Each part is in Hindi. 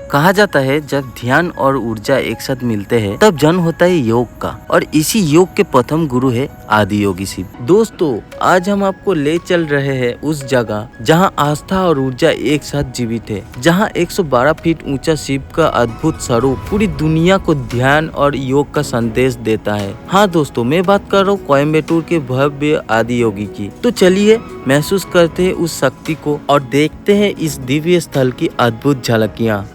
कहा जाता है जब ध्यान और ऊर्जा एक साथ मिलते हैं तब जन्म होता है योग का, और इसी योग के प्रथम गुरु है आदि योगी शिव। दोस्तों, आज हम आपको ले चल रहे हैं उस जगह जहां आस्था और ऊर्जा एक साथ जीवित है, जहां 112 फीट ऊंचा शिव का अद्भुत स्वरूप पूरी दुनिया को ध्यान और योग का संदेश देता है। हाँ दोस्तों, मैं बात कर रहा हूँ कोयम्बटूर के भव्य आदि योगी की। तो चलिए महसूस करते हैं उस शक्ति को और देखते हैं इस दिव्य स्थल की अद्भुत झलकियाँ।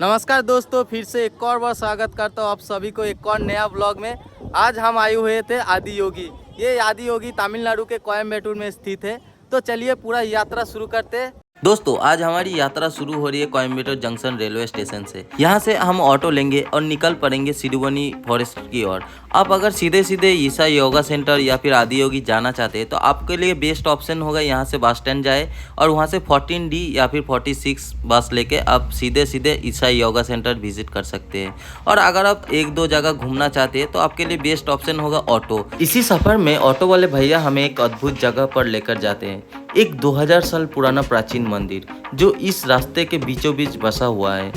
नमस्कार दोस्तों, फिर से एक और बार स्वागत करता हूँ आप सभी को एक और नया ब्लॉग में। आज हम आए हुए थे आदि योगी। ये आदि योगी तमिलनाडु के कोयम्बटूर में स्थित है। तो चलिए पूरा यात्रा शुरू करते हैं। दोस्तों, आज हमारी यात्रा शुरू हो रही है कोयम्बटूर जंक्शन रेलवे स्टेशन से। यहाँ से हम ऑटो लेंगे और निकल पड़ेंगे सिरुवनी फॉरेस्ट की ओर। आप अगर सीधे सीधे ईसा योगा सेंटर या फिर आदि योगी जाना चाहते हैं तो आपके लिए बेस्ट ऑप्शन होगा यहाँ से बस स्टैंड जाए और वहाँ से 14D या फिर 46 बस लेके आप सीधे सीधे ईसा योगा सेंटर विजिट कर सकते हैं। और अगर आप एक दो जगह घूमना चाहते हैं तो आपके लिए बेस्ट ऑप्शन होगा ऑटो। इसी सफर में ऑटो वाले भैया हमें एक अद्भुत जगह पर लेकर जाते हैं, एक 2000 साल पुराना प्राचीन मंदिर जो इस रास्ते के बीचों बीच बसा हुआ है।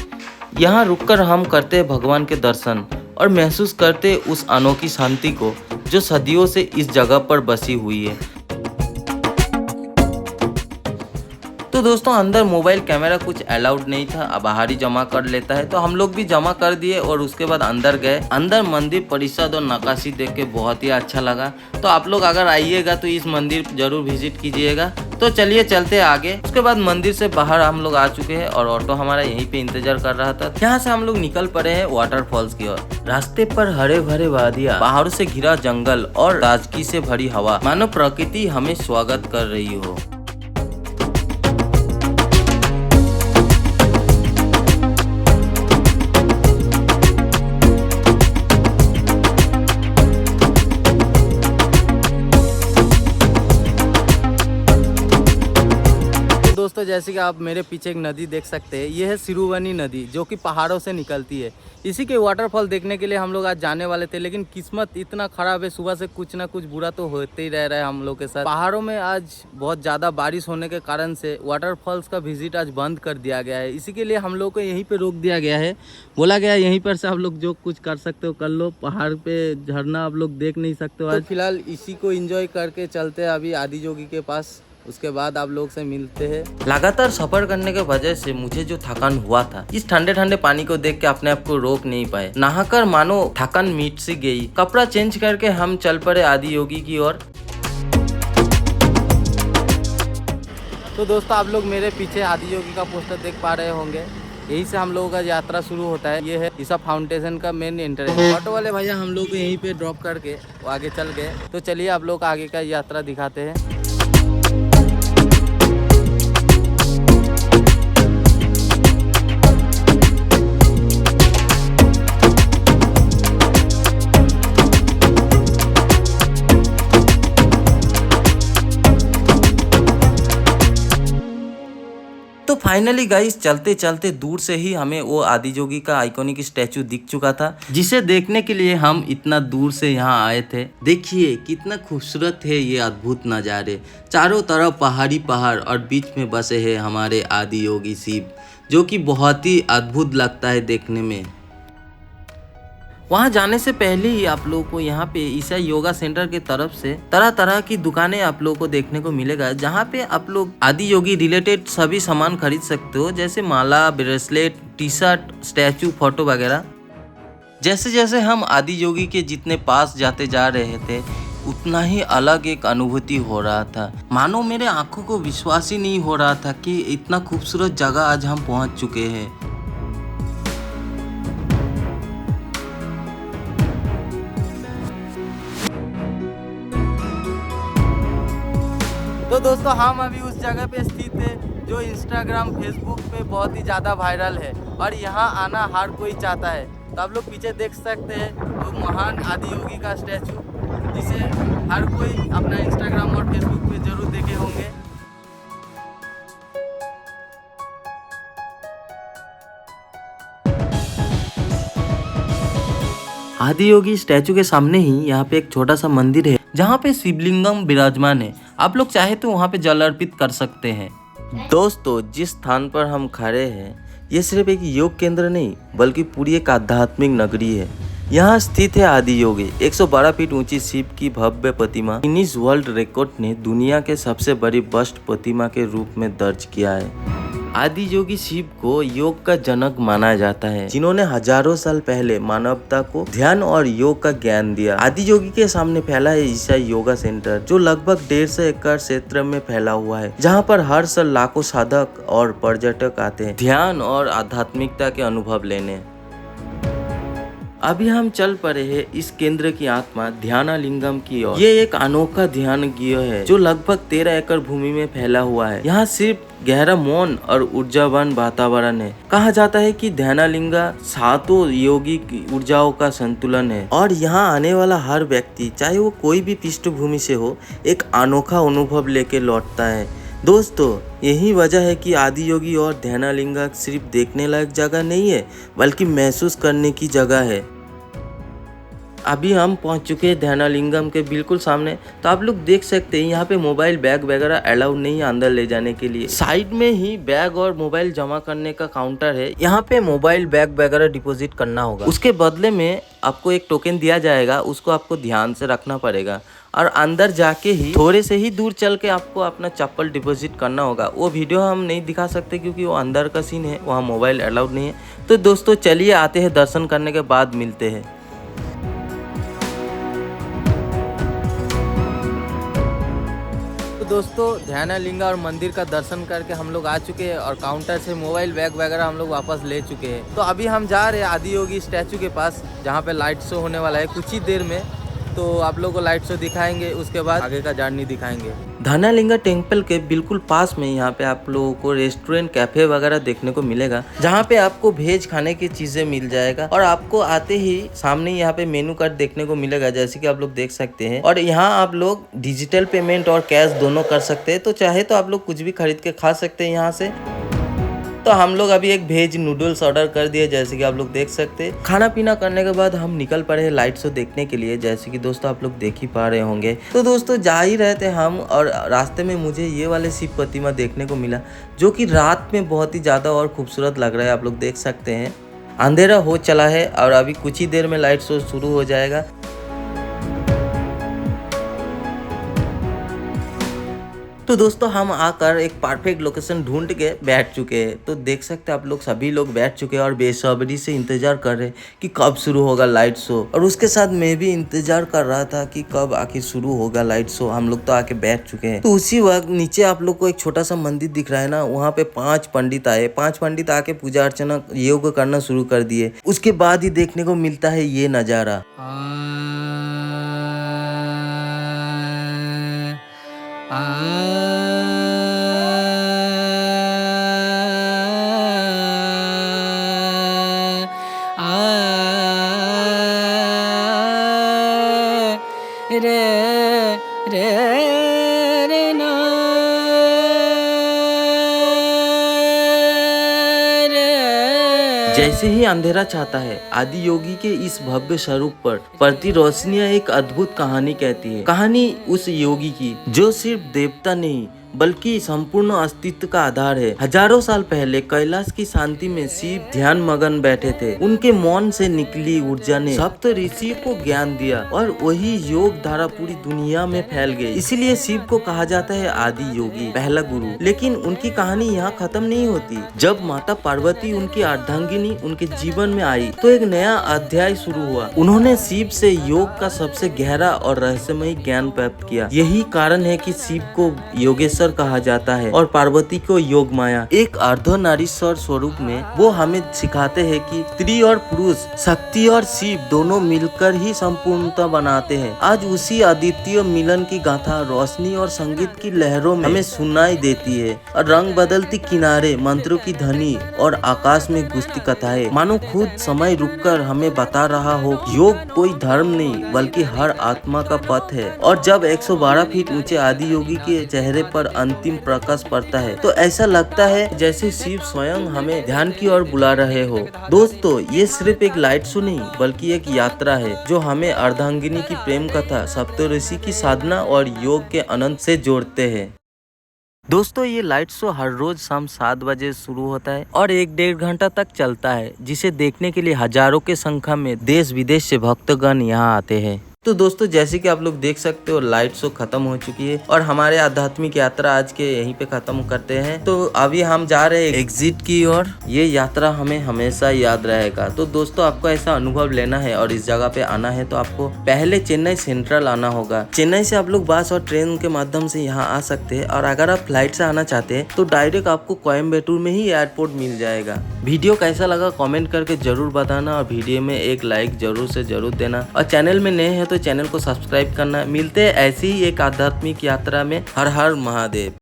यहाँ रुककर हम करते हैं भगवान के दर्शन और महसूस करते हैं उस अनोखी शांति को जो सदियों से इस जगह पर बसी हुई है। तो दोस्तों, अंदर मोबाइल कैमरा कुछ अलाउड नहीं था, अब बाहर ही जमा कर लेता है। तो हम लोग भी जमा कर दिए और उसके बाद अंदर गए। अंदर मंदिर परिसर और नक्काशी देख के बहुत ही अच्छा लगा। तो आप लोग अगर आइएगा तो इस मंदिर जरूर विजिट कीजिएगा। तो चलिए चलते आगे। उसके बाद मंदिर से बाहर हम लोग आ चुके हैं और ऑटो हमारा यहीं पे इंतजार कर रहा था। यहाँ से हम लोग निकल पड़े हैं वाटरफॉल्स की ओर। रास्ते पर हरे भरे वादियाँ, पहाड़ों से घिरा जंगल और ताजगी से भरी हवा, मानो प्रकृति हमें स्वागत कर रही हो। दोस्तों, जैसे कि आप मेरे पीछे एक नदी देख सकते हैं, ये है सिरुवनी नदी जो कि पहाड़ों से निकलती है। इसी के वाटरफॉल देखने के लिए हम लोग आज जाने वाले थे, लेकिन किस्मत इतना खराब है, सुबह से कुछ ना कुछ बुरा तो होते ही रह रहा है हम लोग के साथ। पहाड़ों में आज बहुत ज़्यादा बारिश होने के कारण से वाटरफॉल्स का विजिट आज बंद कर दिया गया है। इसी के लिए हम लोग को यहीं पर रोक दिया गया है। बोला गया यहीं पर से आप लोग जो कुछ कर सकते हो कर लो, पहाड़ पे झरना आप लोग देख नहीं सकते हो आज। तो फिलहाल इसी को इंजॉय करके चलते हैं अभी आदि योगी के पास, उसके बाद आप लोग से मिलते हैं। लगातार सफर करने के वजह से मुझे जो थकान हुआ था, इस ठंडे ठंडे पानी को देख के अपने आप को रोक नहीं पाए। नहाकर मानो थकान मिट सी गई। कपड़ा चेंज करके हम चल पड़े आदि योगी की ओर। तो दोस्तों, आप लोग मेरे पीछे आदि योगी का पोस्टर देख पा रहे होंगे। यही से हम लोगों का यात्रा शुरू होता है। ये है ईसा फाउंडेशन का मेन एंट्रेंस। ऑटो वाले भैया हम लोग को यहीं पे ड्रॉप करके वो आगे चल गए। तो चलिए आप लोग आगे का यात्रा दिखाते हैं। तो फाइनली गाइस, चलते चलते दूर से ही हमें वो आदि योगी का आइकॉनिक स्टैचू दिख चुका था, जिसे देखने के लिए हम इतना दूर से यहाँ आए थे। देखिए कितना खूबसूरत है ये अद्भुत नज़ारे। चारों तरफ पहाड़ी पहाड़ और बीच में बसे हैं हमारे आदि योगी शिव, जो कि बहुत ही अद्भुत लगता है देखने में। वहाँ जाने से पहले ही आप लोगों को यहाँ पे ईसा योगा सेंटर के तरफ से तरह तरह की दुकानें आप लोगों को देखने को मिलेगा, जहाँ पे आप लोग आदि योगी रिलेटेड सभी सामान खरीद सकते हो, जैसे माला, bracelet, T shirt, statue, photo वगैरह। जैसे जैसे हम आदि योगी के जितने पास जाते जा रहे थे, उतना ही अलग एक अनुभूति हो रहा था। मानो मेरे आंखों को विश्वास ही नहीं हो रहा था कि इतना खूबसूरत जगह आज हम पहुँच चुके हैं। तो दोस्तों, हम अभी उस जगह पे स्थित है जो इंस्टाग्राम, फेसबुक पे बहुत ही ज़्यादा वायरल है और यहाँ आना हर कोई चाहता है। तो आप लोग पीछे देख सकते हैं वो महान आदि योगी का स्टैचू, जिसे हर कोई अपना इंस्टाग्राम और फेसबुक पे जरूर देखे होंगे। आदि योगी स्टैचू के सामने ही यहाँ पे एक छोटा सा मंदिर है जहाँ पे शिवलिंगम विराजमान है। आप लोग चाहे तो वहाँ पे जल अर्पित कर सकते हैं। दोस्तों, जिस स्थान पर हम खड़े हैं ये सिर्फ एक योग केंद्र नहीं बल्कि पूरी एक आध्यात्मिक नगरी है। यहाँ स्थित है आदि योगी 112 फीट ऊंची शिव की भव्य प्रतिमा गिनीज वर्ल्ड रिकॉर्ड ने दुनिया के सबसे बड़ी बस्ट प्रतिमा के रूप में दर्ज किया है। आदि योगी शिव को योग का जनक माना जाता है, जिन्होंने हजारों साल पहले मानवता को ध्यान और योग का ज्ञान दिया। आदि योगी के सामने फैला है ईसा योगा सेंटर, जो लगभग 150 एकड़ क्षेत्र में फैला हुआ है, जहां पर हर साल लाखों साधक और पर्यटक आते हैं ध्यान और आध्यात्मिकता के अनुभव लेने। अभी हम चल पड़े हैं इस केंद्र की आत्मा ध्यानालिंगम की ओर। ये एक अनोखा ध्यान गृह है जो लगभग 13 एकड़ भूमि में फैला हुआ है। यहाँ सिर्फ गहरा मौन और ऊर्जावान वातावरण है। कहा जाता है कि ध्यानालिंगा सातों योगी की ऊर्जाओं का संतुलन है और यहाँ आने वाला हर व्यक्ति, चाहे वो कोई भी पृष्ठभूमि से हो, एक अनोखा अनुभव लेके लौटता है। दोस्तों, यही वजह है कि आदि योगी और ध्यानालिंगा सिर्फ देखने लायक जगह नहीं है बल्कि महसूस करने की जगह है। अभी हम पहुंच चुके हैं ध्यानालिंगम के बिल्कुल सामने। तो आप लोग देख सकते हैं यहाँ पे मोबाइल बैग वगैरह अलाउड नहीं है अंदर ले जाने के लिए। साइड में ही बैग और मोबाइल जमा करने का काउंटर है। यहाँ पे मोबाइल बैग वगैरह डिपॉजिट करना होगा। उसके बदले में आपको एक टोकन दिया जाएगा, उसको आपको ध्यान से रखना पड़ेगा और अंदर जाके ही थोड़े से ही दूर चल के आपको अपना चप्पल डिपॉजिट करना होगा। वो वीडियो हम नहीं दिखा सकते क्योंकि वो अंदर का सीन है, वहाँ मोबाइल अलाउड नहीं है। तो दोस्तों चलिए आते हैं, दर्शन करने के बाद मिलते हैं। तो दोस्तों, ध्यानालिंगा और मंदिर का दर्शन करके हम लोग आ चुके हैं और काउंटर से मोबाइल बैग वगैरह हम लोग वापस ले चुके हैं। तो अभी हम जा रहे हैं आदि योगी स्टैचू के पास, जहाँ पे लाइट शो होने वाला है कुछ ही देर में। तो आप लोगों को लाइट शो दिखाएंगे, उसके बाद आगे का जर्नी दिखाएंगे। ध्यानालिंगा टेम्पल के बिल्कुल पास में यहाँ पे आप लोगों को रेस्टोरेंट, कैफे वगैरह देखने को मिलेगा, जहाँ पे आपको वेज खाने की चीजें मिल जाएगा और आपको आते ही सामने यहाँ पे मेनू कार्ड देखने को मिलेगा, जैसे कि आप लोग देख सकते हैं। और यहाँ आप लोग डिजिटल पेमेंट और कैश दोनों कर सकते हैं। तो चाहे तो आप लोग कुछ भी खरीद के खा सकते हैं यहाँ से। तो हम लोग अभी एक वेज नूडल्स ऑर्डर कर दिए, जैसे कि आप लोग देख सकते हैं। खाना पीना करने के बाद हम निकल पड़े हैं लाइट शो देखने के लिए, जैसे कि दोस्तों आप लोग देख ही पा रहे होंगे। तो दोस्तों जा ही रहे थे हम और रास्ते में मुझे ये वाले शिव प्रतिमा देखने को मिला, जो कि रात में बहुत ही ज़्यादा और खूबसूरत लग रहा है। आप लोग देख सकते हैं अंधेरा हो चला है और अभी कुछ ही देर में लाइट शो शुरू हो जाएगा। तो दोस्तों हम आकर एक परफेक्ट लोकेशन ढूंढ के बैठ चुके हैं। तो देख सकते हैं आप लोग, सभी लोग बैठ चुके हैं और बेसब्री से इंतजार कर रहे हैं कि कब शुरू होगा लाइट शो। और उसके साथ मैं भी इंतजार कर रहा था कि कब आके शुरू होगा लाइट शो। हम लोग तो आके बैठ चुके हैं। तो उसी वक्त नीचे आप लोग को एक छोटा सा मंदिर दिख रहा है ना, वहाँ पे 5 पंडित आए। 5 पंडित आके पूजा अर्चना योग करना शुरू कर दिए। उसके बाद ही देखने को मिलता है ये नजारा। जैसे ही अंधेरा छाता है, आदि योगी के इस भव्य स्वरूप पर पड़ती रोशनियां एक अद्भुत कहानी कहती है। कहानी उस योगी की जो सिर्फ देवता नहीं बल्कि संपूर्ण अस्तित्व का आधार है। हजारों साल पहले कैलाश की शांति में शिव ध्यान मगन बैठे थे। उनके मौन से निकली ऊर्जा ने सप्त ऋषियों को ज्ञान दिया और वही योग धारा पूरी दुनिया में फैल गई। इसीलिए शिव को कहा जाता है आदि योगी, पहला गुरु। लेकिन उनकी कहानी यहाँ खत्म नहीं होती। जब माता पार्वती उनकी अर्धांगिनी उनके जीवन में आई तो एक नया अध्याय शुरू हुआ। उन्होंने शिव से योग का सबसे गहरा और रहस्यमय ज्ञान प्राप्त किया। यही कारण है कि शिव को योगेश्वर कहा जाता है और पार्वती को योग माया। एक अर्धनारीश्वर स्वरूप में वो हमें सिखाते हैं कि स्त्री और पुरुष, शक्ति और शिव दोनों मिलकर ही संपूर्णता बनाते हैं। आज उसी अद्वितीय मिलन की गाथा रोशनी और संगीत की लहरों में हमें सुनाई देती है। और रंग बदलती किनारे, मंत्रों की ध्वनि और आकाश में गूंजती कथाएं मानो खुद समय रुककर हमें बता रहा हो योग कोई धर्म नहीं बल्कि हर आत्मा का पथ है। और जब 112 फीट ऊंचे आदि योगी के चेहरे पर अंतिम प्रकाश पड़ता है तो ऐसा लगता है जैसे शिव स्वयं हमें ध्यान की ओर बुला रहे हो। दोस्तों, ये सिर्फ एक लाइट शो नहीं बल्कि एक यात्रा है जो हमें अर्धांगिनी की प्रेम कथा, सप्तऋषि की साधना और योग के अनंत से जोड़ते हैं। दोस्तों, ये लाइट शो हर रोज शाम 7 बजे शुरू होता है और 1-1.5 घंटा तक चलता है, जिसे देखने के लिए हजारों के संख्या में देश विदेश से भक्तगण यहाँ आते हैं। तो दोस्तों, जैसे कि आप लोग देख सकते हो लाइट शो खत्म हो चुकी है और हमारे आध्यात्मिक यात्रा आज के यहीं पे खत्म करते हैं। तो अभी हम जा रहे हैं एग्जिट की ओर। ये यात्रा हमें हमेशा याद रहेगा। तो दोस्तों, आपको ऐसा अनुभव लेना है और इस जगह पे आना है तो आपको पहले चेन्नई सेंट्रल आना होगा। चेन्नई से आप लोग बस और ट्रेन के माध्यम से यहाँ आ सकते हैं और अगर आप फ्लाइट से आना चाहते हैं तो डायरेक्ट आपको कोयम्बटूर में ही एयरपोर्ट मिल जाएगा। वीडियो कैसा लगा कमेंट करके जरूर बताना और वीडियो में एक लाइक जरूर से जरूर देना और चैनल में नए हैं तो चैनल को सब्सक्राइब करना। मिलते हैं ऐसी ही एक आध्यात्मिक यात्रा में। हर हर महादेव।